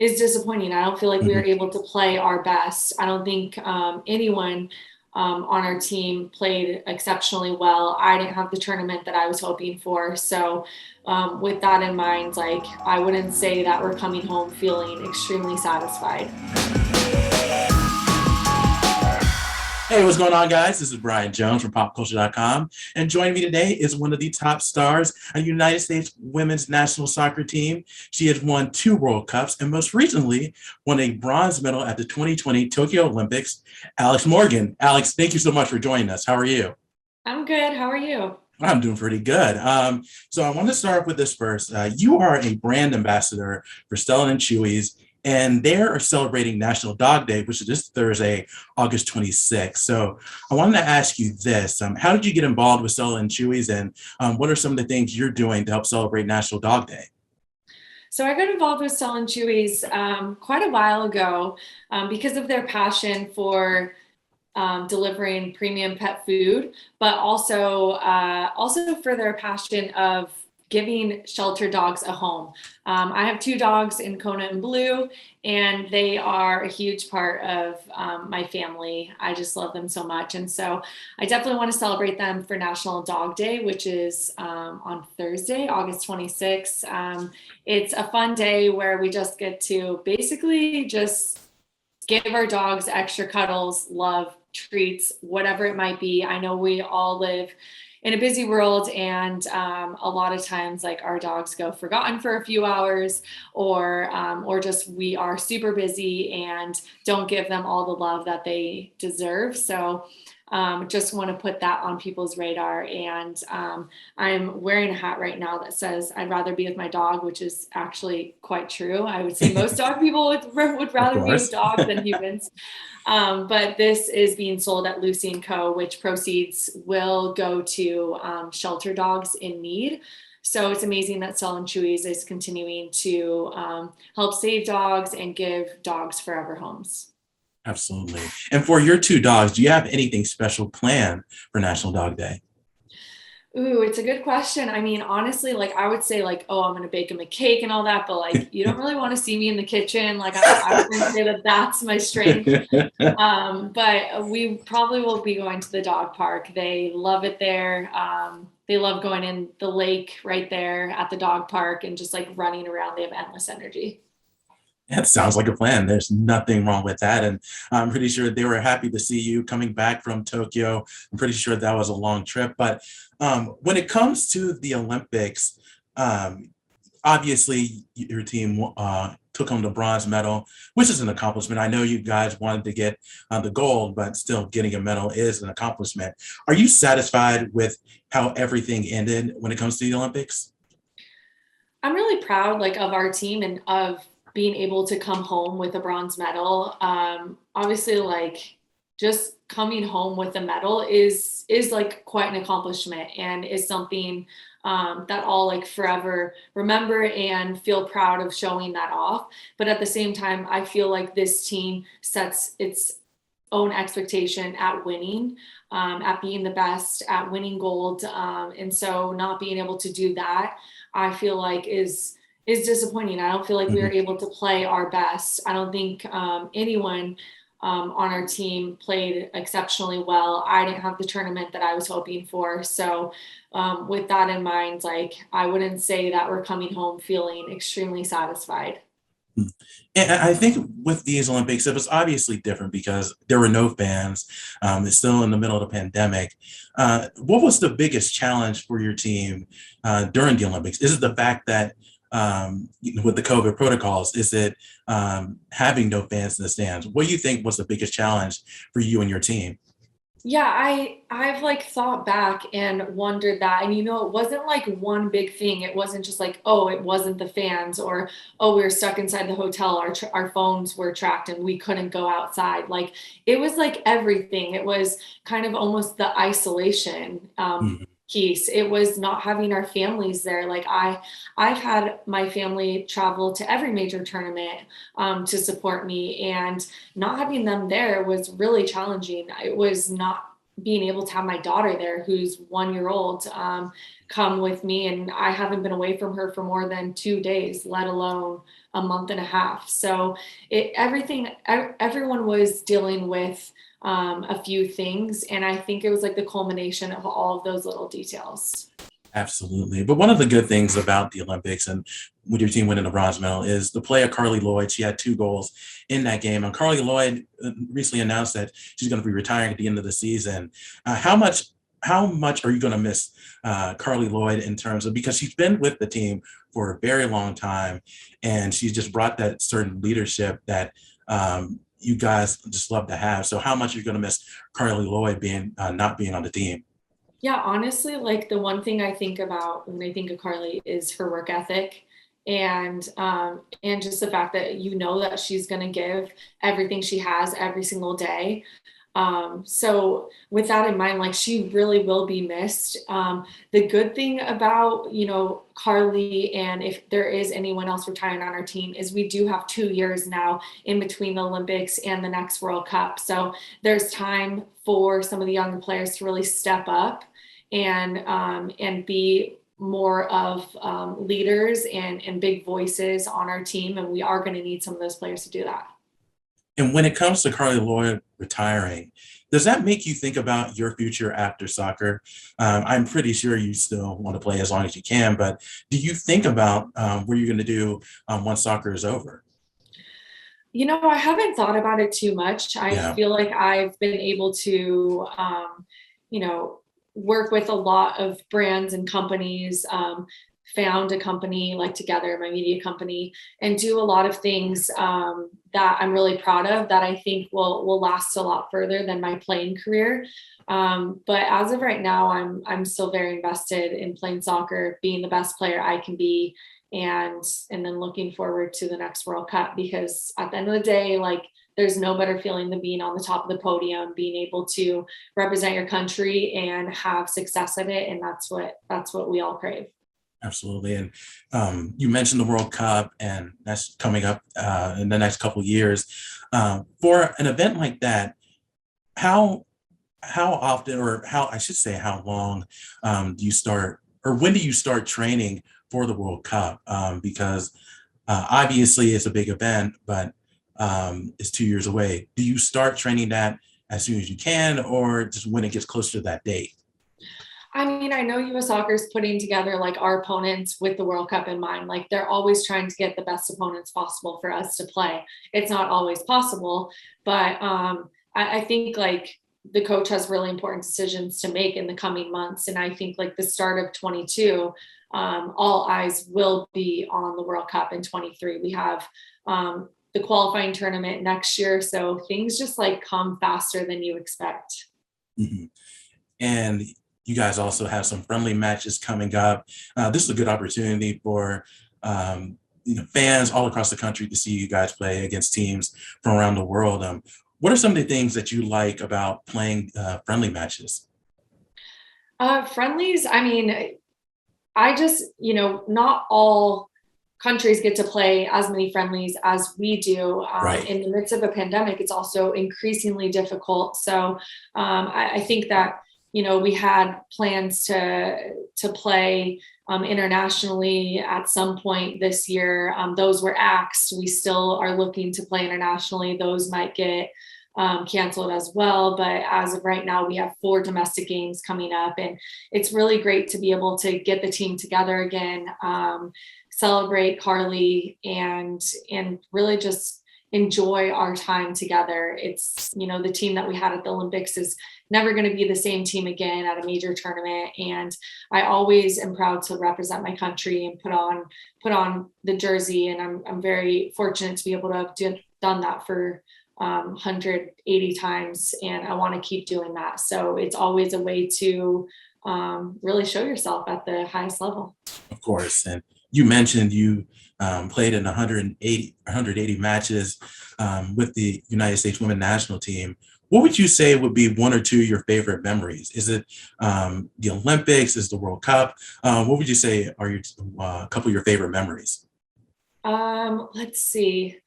is disappointing. I don't feel like we were able to play our best. I don't think anyone on our team played exceptionally well. I didn't have the tournament that I was hoping for. So with that in mind, like I wouldn't say that we're coming home feeling extremely satisfied. Hey, what's going on, guys? This is Brian Jones from PopCulture.com, and joining me today is one of the top stars on the United States women's national soccer team. She has won 2 World Cups and most recently won a bronze medal at the 2020 Tokyo Olympics, Alex Morgan. Alex, thank you so much for joining us. How are you? I'm good. How are you? I'm doing pretty good. So I want to start with this first. You are a brand ambassador for 𝐿𝐿+𝐻𝐿+, and they are celebrating National Dog Day, which is this Thursday, August 26th. So I wanted to ask you this. How did you get involved with 𝐿𝐿+𝐻𝐿+, and what are some of the things you're doing to help celebrate National Dog Day? So I got involved with 𝐿𝐿+𝐻𝐿+, quite a while ago because of their passion for delivering premium pet food, but also for their passion of giving shelter dogs a home. I have 2 dogs in Kona and Blue, and they are a huge part of my family. I just love them so much. And so I definitely want to celebrate them for National Dog Day, which is on Thursday, August 26th. It's a fun day where we just get to basically just give our dogs extra cuddles, love, treats, whatever it might be. I know we all live in a busy world, and a lot of times like our dogs go forgotten for a few hours, or just we are super busy and don't give them all the love that they deserve. So just want to put that on people's radar. And I'm wearing a hat right now that says I'd rather be with my dog, which is actually quite true. I would say most dog people would rather be with dogs than humans. But this is being sold at Lucy&Co, which proceeds will go to shelter dogs in need. So it's amazing that 𝐿𝐿+𝐻𝐿+ is continuing to help save dogs and give dogs forever homes. Absolutely. And for your 2 dogs, do you have anything special planned for National Dog Day? Ooh, it's a good question. I mean, honestly, like I would say like, oh, I'm going to bake them a cake and all that, but like, you don't really want to see me in the kitchen. Like I wouldn't say that that's my strength. But we probably will be going to the dog park. They love it there. They love going in the lake right there at the dog park and just like running around. They have endless energy. That sounds like a plan. There's nothing wrong with that. And I'm pretty sure they were happy to see you coming back from Tokyo. I'm pretty sure that was a long trip. But when it comes to the Olympics, obviously your team took home the bronze medal, which is an accomplishment. I know you guys wanted to get the gold, but still getting a medal is an accomplishment. Are you satisfied with how everything ended when it comes to the Olympics? I'm really proud like of our team and of being able to come home with a bronze medal. Obviously, like just coming home with a medal is like quite an accomplishment, and is something that I'll like forever remember and feel proud of showing that off. But at the same time, I feel like this team sets its own expectation at winning, at being the best, at winning gold. And so not being able to do that, I feel like is disappointing. I don't feel like we were able to play our best. I don't think anyone on our team played exceptionally well. I didn't have the tournament that I was hoping for. So with that in mind, like I wouldn't say that we're coming home feeling extremely satisfied. And I think with these Olympics, it was obviously different because there were no fans. It's still in the middle of the pandemic. What was the biggest challenge for your team during the Olympics? Is it the fact that with the COVID protocols, is it having no fans in the stands? What do you think was the biggest challenge for you and your team? Yeah, I've like thought back and wondered that. And it wasn't like one big thing. It wasn't just like, oh, it wasn't the fans, or oh, we were stuck inside the hotel. Our phones were tracked and we couldn't go outside. Like it was like everything. It was kind of almost the isolation Mhm. piece. It was not having our families there. Like I've had my family travel to every major tournament to support me, and not having them there was really challenging. It was not being able to have my daughter there, who's 1 year old, come with me. And I haven't been away from her for more than 2 days, let alone a month and a half. So everyone was dealing with a few things. And I think it was like the culmination of all of those little details. Absolutely. But one of the good things about the Olympics and with your team winning the bronze medal is the play of Carli Lloyd. She had 2 goals in that game. And Carli Lloyd recently announced that she's going to be retiring at the end of the season. How much are you going to miss Carli Lloyd in terms of, because she's been with the team for a very long time and she's just brought that certain leadership that you guys just love to have. So how much are you going to miss Carli Lloyd being not being on the team? Yeah, honestly, like the one thing I think about when I think of Carly is her work ethic and just the fact that you know that she's going to give everything she has every single day. So with that in mind, like she really will be missed. The good thing about, Carly, and if there is anyone else retiring on our team, is we do have 2 years now in between the Olympics and the next World Cup. So there's time for some of the younger players to really step up and be more of leaders and big voices on our team. And we are going to need some of those players to do that. And when it comes to Carli Lloyd retiring, does that make you think about your future after soccer? I'm pretty sure you still want to play as long as you can, but do you think about what you're going to do once soccer is over? I haven't thought about it too much. I Yeah, feel like I've been able to, you know, work with a lot of brands and companies, found a company like Together, my media company, and do a lot of things that I'm really proud of that I think will last a lot further than my playing career. But as of right now, I'm still very invested in playing soccer, being the best player I can be, and then looking forward to the next World Cup, because at the end of the day, like there's no better feeling than being on the top of the podium, being able to represent your country and have success at it. And that's what we all crave. absolutely. And you mentioned the World Cup, and that's coming up in the next couple of years. For an event like that, how how often, or how I should say, how long do you start, or when do you start training for the World Cup? Because obviously it's a big event, but it's 2 years away. Do you start training that as soon as you can, or just when it gets closer to that date? I mean, I know US Soccer is putting together like our opponents with the World Cup in mind. Like they're always trying to get the best opponents possible for us to play. It's not always possible, but I think like the coach has really important decisions to make in the coming months. And I think like the start of 22, all eyes will be on the World Cup in 23. We have the qualifying tournament next year. So things just like come faster than you expect. Mhm. And you guys also have some friendly matches coming up. This is a good opportunity for fans all across the country to see you guys play against teams from around the world. What are some of the things that you like about playing friendly matches? Friendlies, I mean, I just, not all countries get to play as many friendlies as we do. Right. In the midst of a pandemic, it's also increasingly difficult. So I think that, we had plans to play internationally at some point this year. Those were axed. We still are looking to play internationally. Those might get canceled as well. But as of right now, we have 4 domestic games coming up, and it's really great to be able to get the team together again, celebrate Carly, and really just enjoy our time together. It's, the team that we had at the Olympics is never going to be the same team again at a major tournament. And I always am proud to represent my country and put on the jersey. And I'm very fortunate to be able to have done that for 180 times. And I want to keep doing that. So it's always a way to really show yourself at the highest level. Of course. And you mentioned you played in 180 matches with the United States women national team. What would you say would be one or two of your favorite memories? Is it the Olympics? Is the World Cup? What would you say are your a couple of your favorite memories? Let's see.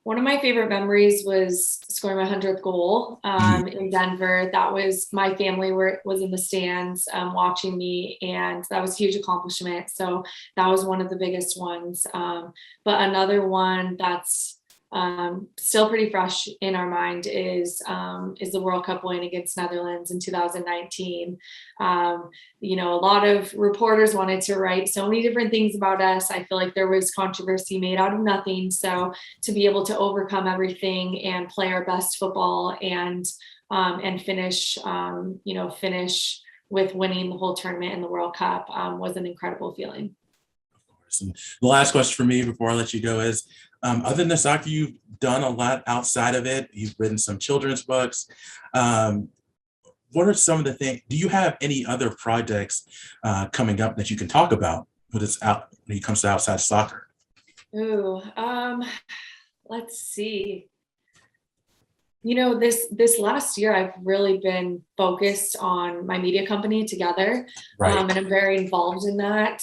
One of my favorite memories was scoring my 100th goal in Denver. That was my family was in the stands watching me, and that was a huge accomplishment. So that was one of the biggest ones. But another one that's still pretty fresh in our mind is the World Cup win against Netherlands in 2019. You know, a lot of reporters wanted to write so many different things about us. I feel like there was controversy made out of nothing. So to be able to overcome everything and play our best football and finish, finish with winning the whole tournament in the World Cup was an incredible feeling. And the last question for me before I let you go is, other than the soccer, you've done a lot outside of it. You've written some children's books. What are some of the things, do you have any other projects coming up that you can talk about when it comes to outside soccer? Ooh, let's see. You know, this last year, I've really been focused on my media company Together, Right. and I'm very involved in that.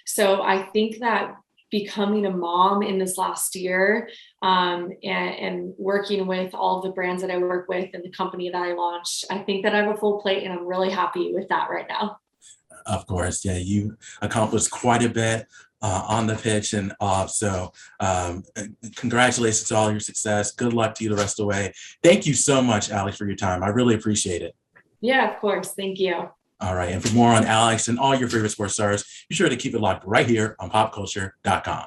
So I think that becoming a mom in this last year and working with all of the brands that I work with and the company that I launched, I think that I have a full plate and I'm really happy with that right now. Of course, yeah, you accomplished quite a bit on the pitch and off. So congratulations to all your success. Good luck to you the rest of the way. Thank you so much, Alex, for your time. I really appreciate it. Yeah, of course. Thank you. All right. And for more on Alex and all your favorite sports stars, be sure to keep it locked right here on popculture.com.